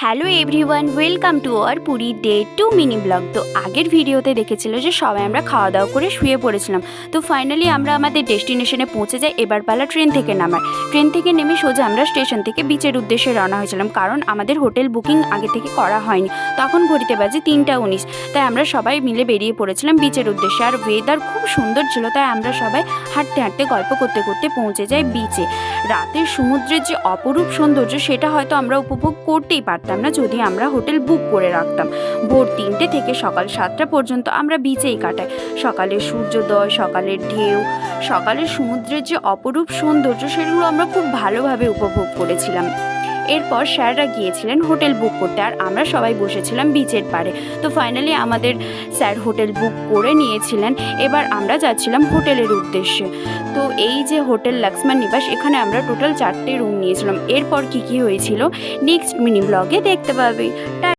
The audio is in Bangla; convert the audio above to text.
Hello everyone, welcome to our Puri day 2 mini blog. তো আগের ভিডিওতে দেখেছিল যে সবাই আমরা খাওয়া দাওয়া করে শুয়ে পড়েছিলাম। তো ফাইনালি আমরা আমাদের ডেস্টিনেশনে পৌঁছে যাই। এবার পালা ট্রেন থেকে নামার। ট্রেন থেকে নেমে সোজা আমরা স্টেশন থেকে বিচের উদ্দেশ্যে রওনা হয়েছিলাম, কারণ আমাদের হোটেল বুকিং আগে থেকে করা হয়নি। তখন ঘড়িতে বাজে 3:19, তাই আমরা সবাই মিলে বেরিয়ে পড়েছিলাম বিচের উদ্দেশ্যে। আর ওয়েদার খুব সুন্দর ছিল, তাই আমরা সবাই হাঁটতে হাঁটতে গল্প করতে করতে পৌঁছে যাই বিচে। রাতের সমুদ্রের যে অপরূপ সৌন্দর্য, সেটা হয়তো আমরা উপভোগ করতেই পারতাম না যদি আমরা হোটেল বুক করে রাখতাম। ভোর 3টে থেকে সকাল 7টা পর্যন্ত আমরা বিচেই কাটাই। সকালের সূর্যোদয়, সকালের ঢেউ, সকালের সমুদ্রের যে অপরূপ সৌন্দর্য, সেগুলো আমরা খুব ভালোভাবে উপভোগ করেছিলাম। এরপর স্যাররা গিয়েছিলেন হোটেল বুক করতে, আর আমরা সবাই বসেছিলাম বিচের পাড়ে। তো ফাইনালি আমাদের স্যার হোটেল বুক করে নিয়েছিলেন। এবার আমরা যাচ্ছিলাম হোটেলের উদ্দেশ্যে। তো এই যে হোটেল লক্ষ্মণ নিবাস, এখানে আমরা টোটাল 4টে রুম নিয়েছিলাম। এরপর কি হয়েছিল নেক্সট মিনি ব্লগে দেখতে পাবে।